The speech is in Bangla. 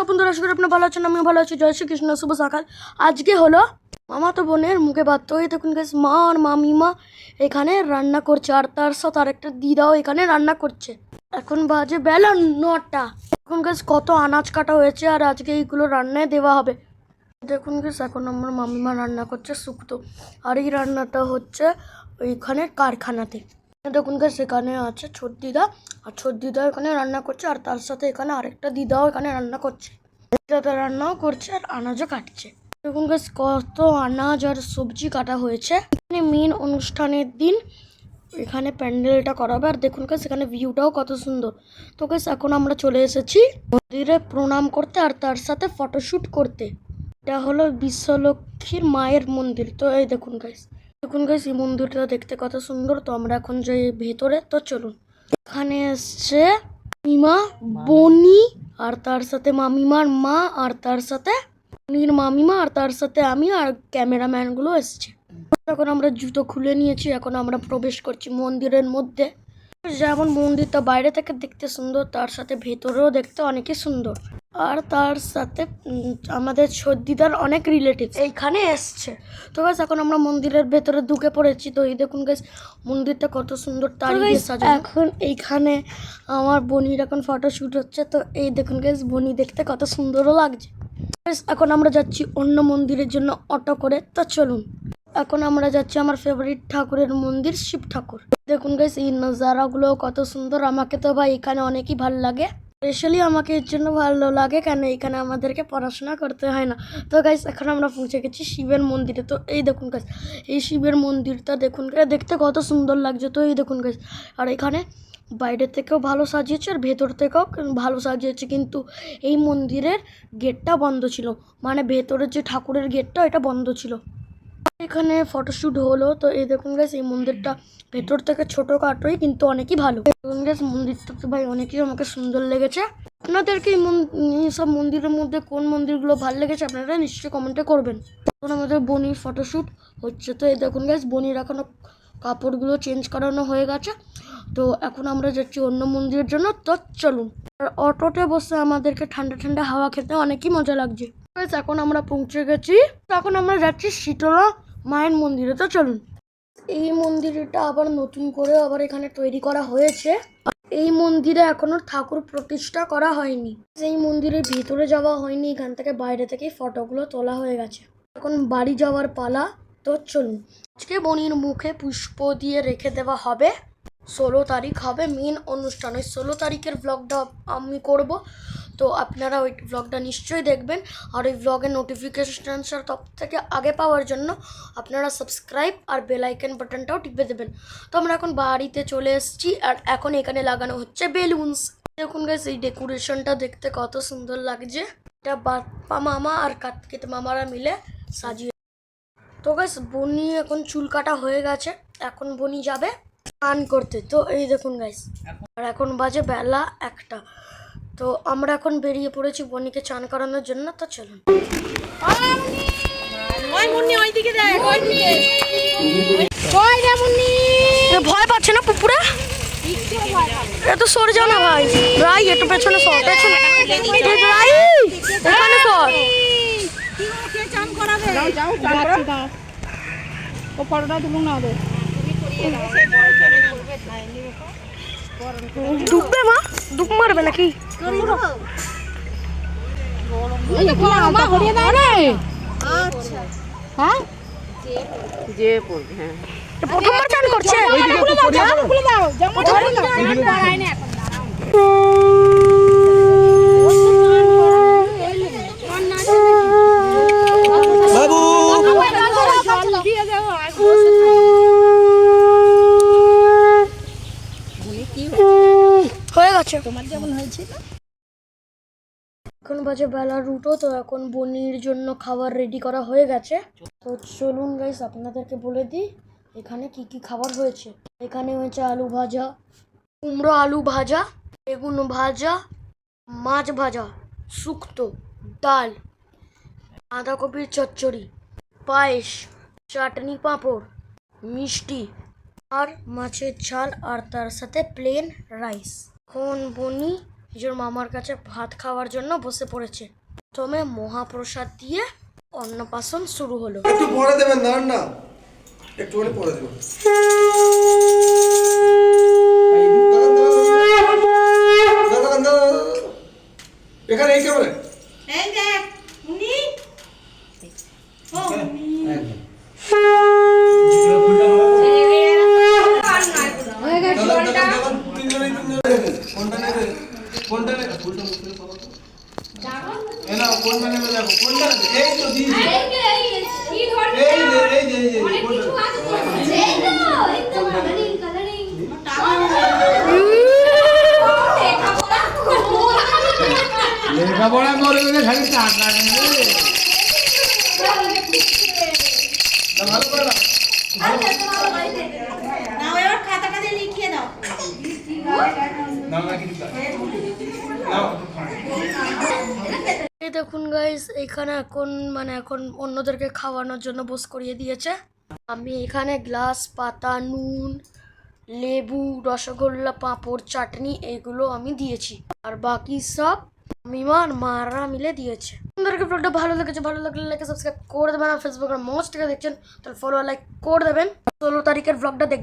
নমস্কার বন্ধুরা, আশা করি আপনি ভালো আছেন। আমি ভালো আছি। জয় শ্রীকৃষ্ণ, শুভ সকাল। আজকে হলো মামাতো বোনের মুখে ভাত। তো এই দেখুন গাইস, মা আর মামিমা এখানে রান্না করছে, আর তার সাথে আরেকটা দিদাও এখানে রান্না করছে। এখন বাজে বেলা 9টা। এখন গাইস কত আনাজ কাটা হয়েছে, আর আজকে এইগুলো রান্নায় দেওয়া হবে। দেখুন গাইস, এখন আমার মামিমা রান্না করছে শুক্তো, আর এই রান্নাটা হচ্ছে ওইখানে কারখানাতে। দেখুন গাইস, এখানে আছে ছোট দিদা, আর ছোট দিদা এখানে রান্না করছে, আর তার সাথে এখানে আরেকটা দিদাও এখানে রান্না করছে। দাদা রান্নাও করছে আর আনাজও কাটছে। দেখুন গাইস, কত আনাজ আর সবজি কাটা হয়েছে। এখানে মেন অনুষ্ঠানের দিন এখানে প্যান্ডেলটা করা হবে। আর দেখুন গাইস, এখানে ভিউটাও কত সুন্দর। তো গাইস, এখন আমরা চলে এসেছি মন্দিরে প্রণাম করতে, আর তার সাথে ফটোশুট করতে। এটা হলো বিশ্বলক্ষ্মীর মায়ের মন্দির। তো এই দেখুন গাইস, এই মন্দিরটা দেখতে কত সুন্দর। তো আমরা এখন যাই ভেতরে। তো চলুন। এখানে এসছে মামিমা, বনি, আর তার সাথে মামিমার মা, আর তার সাথে বনির মামিমা, আর তার সাথে আমি, আর ক্যামেরাম্যান গুলো এসছে। এখন আমরা জুতো খুলে নিয়েছি। এখন আমরা প্রবেশ করছি মন্দিরের মধ্যে। যেমন মন্দিরটা বাইরে থেকে দেখতে সুন্দর, তার সাথে ভেতরেও দেখতে অনেকই সুন্দর। আর তার সাথে আমাদের সর্দিদার অনেক রিলেটিভ এইখানে এসছে। তো গাইস, এখন আমরা মন্দিরের ভেতরে ঢুকে পড়েছি। তো এই দেখুন গাইস, মন্দিরটা কত সুন্দর তারি দিয়ে সাজানো। এখন এইখানে আমার বনির এখন ফটোশুট হচ্ছে। তো এই দেখুন গাইস, বনি দেখতে কত সুন্দরও লাগছে। এখন আমরা যাচ্ছি অন্য মন্দিরের জন্য অটো করে। তো চলুন, এখন আমরা যাচ্ছি আমার ফেভারিট ঠাকুরের মন্দির, শিব ঠাকুর। দেখুন গাইস, এই নজারাগুলো কত সুন্দর। আমাকে তো ভাই এখানে অনেকই ভালো লাগে। স্পেশালি আমাকে এর জন্য ভালো লাগে কেন এখানে আমাদেরকে পড়াশোনা করতে হয় না। তো গাইস, এখন আমরা পৌঁছে গেছি শিবের মন্দিরে। তো এই দেখুন গাইস, এই শিবের মন্দিরটা দেখুন, দেখতে কত সুন্দর লাগছে। তো এই দেখুন গাইস, আর এখানে বাইরে থেকেও ভালো সাজিয়েছে আর ভেতর থেকেও ভালো সাজিয়েছে, কিন্তু এই মন্দিরের গেটটা বন্ধ ছিল। মানে ভেতরের যে ঠাকুরের গেটটা, এটা বন্ধ ছিল। এখানে ফটোশুট হলো। তো এই দেখুন গাইস, এই মন্দিরটা ভেতর থেকে ছোটখাটোই, কিন্তু অনেকই ভালো। দেখুন গাইস, মন্দিরটা তো ভাই অনেকই আমাকে সুন্দর লেগেছে। আপনাদেরকে এই সব মন্দিরের মধ্যে কোন মন্দিরগুলো ভালো লেগেছে আপনারা নিশ্চয়ই কমেন্টে করবেন। এখন আমাদের বনির ফটোশুট হচ্ছে। তো এই দেখুন গাইস, বনির এখনো কাপড়গুলো চেঞ্জ করানো হয়ে গেছে। তো এখন আমরা যাচ্ছি অন্য মন্দিরের জন্য। তো চলুন। আর অটোতে বসে আমাদেরকে ঠান্ডা ঠান্ডা হাওয়া খেতে অনেকই মজা লাগছে। এখন আমরা পৌঁছে গেছি। এখন আমরা যাচ্ছি শীতলা মায়ের মন্দিরে। তো চলুন। এই মন্দিরটা আবার নতুন করে আবার এখানে তৈরি করা হয়েছে। এই মন্দিরে এখনো ঠাকুর প্রতিষ্ঠা করা হয়নি। এই মন্দিরের ভিতরে যাওয়া হয়নি, এখান থেকে বাইরে থেকেই ফটোগুলো তোলা হয়ে গেছে। এখন বাড়ি যাওয়ার পালা। তো চলুন। আজকে বনির মুখে পুষ্প দিয়ে রেখে দেওয়া হবে। 16 তারিখ হবে মেন অনুষ্ঠান। ওই 16 তারিখের ব্লগটা আমি করব। তো আপনারা ওই ব্লগটা নিশ্চয়ই দেখবেন। আর ওই ব্লগের নোটিফিকেশন সব থেকে আগে পাওয়ার জন্য আপনারা সাবস্ক্রাইব আর বেল আইকন বাটনটাও টিপে দেবেন। তো আমরা এখন বাড়িতে চলে এসেছি, আর এখন এখানে লাগানো হচ্ছে বেলুনস। দেখুন গাইস, এই ডেকোরেশনটা দেখতে কত সুন্দর লাগছে। এটা বাপ্পা মামা আর কার্তিক মামারা মিলে সাজিয়ে। তো গাইস, বনি এখন চুল কাটা হয়ে গেছে। এখন বনি যাবে স্নান করতে। তো এই দেখুন গাইস, আর এখন বাজে বেলা 1টা। তো আমরা এখন বেরিয়ে পড়েছি বনিকে চান করানোর জন্য। তো চলুন। ভয় পাচ্ছে না পুকুরে? এত সরে যাও না ভাই। রাই একটু পেছনে সর, পেছনে রাই, এখানে সর। ডুববে মা, ডুব মারবে নাকি? প্রথমবার চান করছে। হয়ে গেছে তোমার যেমন হয়েছিল। এখন বাজে বেলা 2টো। তো এখন বনির জন্য খাবার রেডি করা হয়ে গেছে। তো চলুন গাইস, আপনাদেরকে বলে দিই এখানে কি কি খাবার হয়েছে। এখানে হয়েছে আলু ভাজা, কুমড়ো আলু ভাজা, বেগুন ভাজা, মাছ ভাজা, শুক্তো, ডাল, বাঁধাকপির চচ্চড়ি, পায়েস, চাটনি, পাঁপড়, মিষ্টি, আর মাছের ঝাল, আর তার সাথে প্লেন রাইস। এখন বনি নিজের মামার কাছে ভাত খাওয়ার জন্য বসে পড়েছে। প্রথমে মহাপ্রসাদ দিয়ে অন্নপ্রাশন শুরু হলো। একটু পরে দেবেন, দাঁড়ান না, একটু পরে দেবেন। এখানে এই কেমন এই দেখ উনি ও লেখাপড়া করে খালি টাকা নেবে। না এবার খাতাটা দিয়ে লিখিয়ে দাও। এই দেখুন গাইস, এখানে এখন অন্যদেরকে খাওয়ানোর জন্য বস করিয়ে দিয়েছে। আমি এখানে গ্লাস, পাতা, নুন, লেবু, রসগোল্লা, পাঁপড়, চাটনি এগুলো আমি দিয়েছি। আর বাকি সব মামিমা আর মারা মিলে দিয়েছে। আপনাদেরকে ব্লগটা ভালো লেগেছে, ভালো লাগলে লাইক সাবস্ক্রাইব করে দেবেন। আর ফেসবুকের মঞ্চ থেকে দেখছেন তাহলে ফলো লাইক করে দেবেন। 16 তারিখের ব্লগটা দেখবেন।